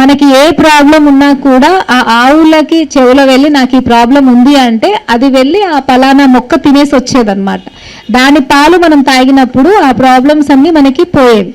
మనకి ఏ ప్రాబ్లం ఉన్నా కూడా ఆ ఆవులకి చెవులో వెళ్ళి నాకు ఈ ప్రాబ్లం ఉంది అంటే అది వెళ్ళి ఆ పలానా మొక్క తినేసి వచ్చేదన్నమాట. దాని పాలు మనం తాగినప్పుడు ఆ ప్రాబ్లమ్స్ అన్నీ మనకి పోయేవి.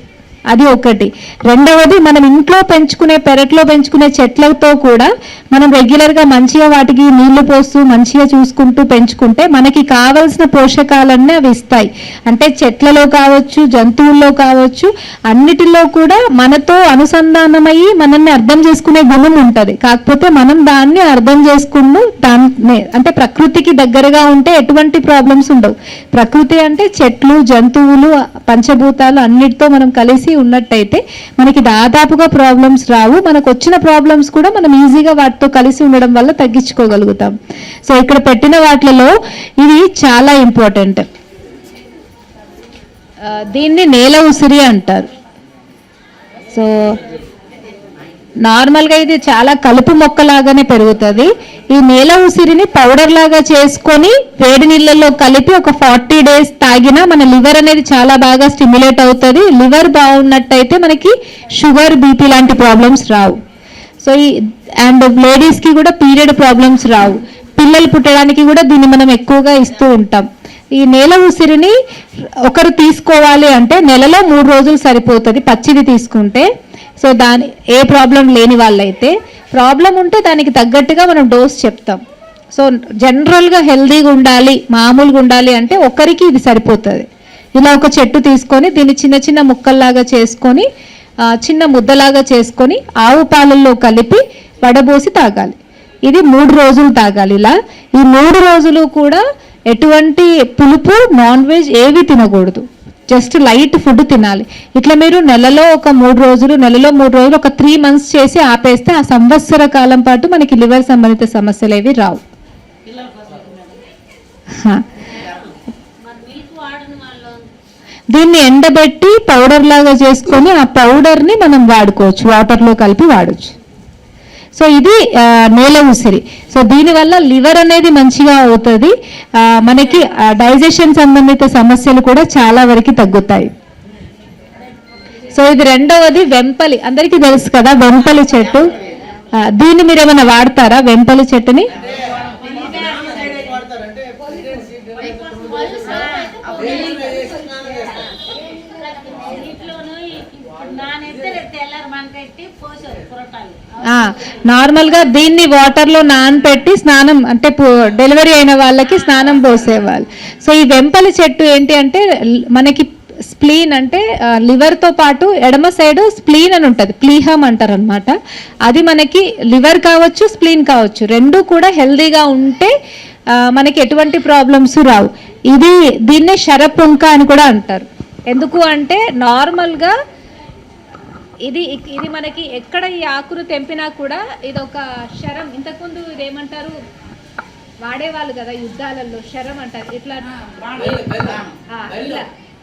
అది ఒకటి. రెండవది, మనం ఇంట్లో పెంచుకునే పెరట్లో పెంచుకునే చెట్లతో కూడా మనం రెగ్యులర్గా మంచిగా వాటికి నీళ్లు పోస్తూ మంచిగా చూసుకుంటూ పెంచుకుంటే మనకి కావలసిన పోషకాలన్నీ అవి ఇస్తాయి. అంటే చెట్లలో కావచ్చు, జంతువుల్లో కావచ్చు, అన్నిటిలో కూడా మనతో అనుసంధానమయ్యి మనల్ని అర్థం చేసుకునే గుణం ఉంటుంది. కాకపోతే మనం దాన్ని అర్థం చేసుకుంటూ దాన్ని అంటే ప్రకృతికి దగ్గరగా ఉంటే ఎటువంటి ప్రాబ్లమ్స్ ఉండవు. ప్రకృతి అంటే చెట్లు, జంతువులు, పంచభూతాలు అన్నిటితో మనం కలిసి ఉన్నట్టయితే మనకి దాదాపుగా ప్రాబ్లమ్స్ రావు. మనకు వచ్చిన ప్రాబ్లమ్స్ కూడా మనం ఈజీగా వాటితో కలిసి ఉండడం వల్ల తగ్గించుకోగలుగుతాం. సో ఇక్కడ పెట్టిన వాటిలో ఇది చాలా ఇంపార్టెంట్. దీన్ని నేల ఉసిరి అంటారు. సో నార్మల్గా ఇది చాలా కలుపు మొక్కలాగానే పెరుగుతుంది. ఈ నేల ఉసిరిని పౌడర్ లాగా చేసుకొని వేడి నీళ్ళల్లో కలిపి ఒక 40 days తాగినా మన లివర్ అనేది చాలా బాగా స్టిమ్యులేట్ అవుతుంది. లివర్ బాగున్నట్టయితే మనకి షుగర్, బీపీ లాంటి ప్రాబ్లమ్స్ రావు. సో అండ్ లేడీస్కి కూడా పీరియడ్ ప్రాబ్లమ్స్ రావు. పిల్లలు పుట్టడానికి కూడా దీన్ని మనం ఎక్కువగా ఇస్తూ ఉంటాం. ఈ నేల ఉసిరిని ఒకరు తీసుకోవాలి అంటే నెలలో 3 రోజులు సరిపోతుంది పచ్చిది తీసుకుంటే. సో ఏ ప్రాబ్లం లేని వాళ్ళైతే, ప్రాబ్లం ఉంటే దానికి తగ్గట్టుగా మనం డోస్ చెప్తాం. సో జనరల్గా హెల్దీగా ఉండాలి, మామూలుగా ఉండాలి అంటే ఒకరికి ఇది సరిపోతుంది. ఇలా ఒక చెట్టు తీసుకొని దీన్ని చిన్న చిన్న ముక్కల్లాగా చేసుకొని చిన్న ముద్దలాగా చేసుకొని ఆవు పాలల్లో కలిపి వడబోసి తాగాలి. ఇది 3 రోజులు తాగాలి. ఇలా ఈ 3 రోజులు కూడా ఎటువంటి పులుపు, నాన్ వెజ్ ఏవి తినకూడదు. జస్ట్ లైట్ ఫుడ్ తినాలి. ఇట్లా మీరు నెలలో ఒక 3 రోజులు, నెలలో 3 రోజులు ఒక 3 months చేసి ఆపేస్తే ఆ సంవత్సర కాలం పాటు మనకి లివర్ సంబంధిత సమస్యలు ఏవి రావు. దీన్ని ఎండబెట్టి పౌడర్ లాగా చేసుకొని ఆ పౌడర్ని మనం వాడుకోవచ్చు, వాటర్లో కలిపి వాడచ్చు. సో ఇది నేల ఉసిరి. సో దీనివల్ల లివర్ అనేది మంచిగా అవుతుంది. మనకి డైజెషన్ సంబంధిత సమస్యలు కూడా చాలా వరకు తగ్గుతాయి. సో ఇది రెండవది వెంపలి. అందరికీ తెలుసు కదా వెంపలి చెట్టు. దీన్ని మీరు ఏమైనా వాడతారా వెంపలి చెట్టుని? నార్మల్గా దీన్ని వాటర్లో నానపెట్టి స్నానం అంటే డెలివరీ అయిన వాళ్ళకి స్నానం పోసేవాళ్ళు. సో ఈ వెంపలి చెట్టు ఏంటి అంటే మనకి స్ప్లీన్ అంటే లివర్తో పాటు ఎడమ సైడ్ స్ప్లీన్ అని ఉంటుంది, ప్లీహం అంటారు అనమాట. అది మనకి లివర్ కావచ్చు, స్ప్లీన్ కావచ్చు, రెండు కూడా హెల్దీగా ఉంటే మనకి ఎటువంటి ప్రాబ్లమ్స్ రావు. దీన్నే శరపుంక అని కూడా అంటారు. ఎందుకు అంటే నార్మల్గా ఇది మనకి ఎక్కడ ఈ ఆకును తెంపినా కూడా ఇది ఒక శరం. ఇంతకుముందు ఇదేమంటారు వాడేవాళ్ళు కదా యుద్ధాలలో, శరం అంటారు. ఇట్లా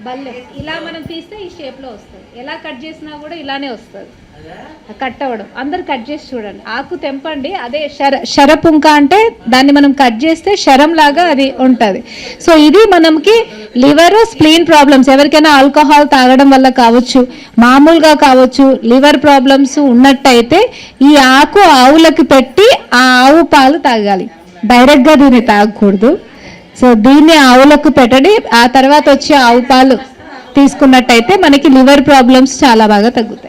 బల్లె ఇలా మనం తీస్తే ఈ షేప్లో వస్తుంది. ఎలా కట్ చేసినా కూడా ఇలానే వస్తుంది కట్ అవ్వడం. అందరు కట్ చేసి చూడండి, ఆకు తెంపండి. అదే శరపుంక అంటే దాన్ని మనం కట్ చేస్తే శరం లాగా అది ఉంటుంది. సో ఇది మనకి లివర్, స్ప్లీన్ ప్రాబ్లమ్స్, ఎవరికైనా ఆల్కహాల్ తాగడం వల్ల కావచ్చు, మామూలుగా కావచ్చు, లివర్ ప్రాబ్లమ్స్ ఉన్నట్టయితే ఈ ఆకు ఆవులకు పెట్టి ఆ ఆవు పాలు తాగాలి. డైరెక్ట్గా దీన్ని తాగకూడదు. సో దీన్ని ఆవులకు పెట్టండి, ఆ తర్వాత వచ్చి ఆవు పాలు తీసుకున్నట్టయితే మనకి లివర్ ప్రాబ్లమ్స్ చాలా బాగా తగ్గుతాయి.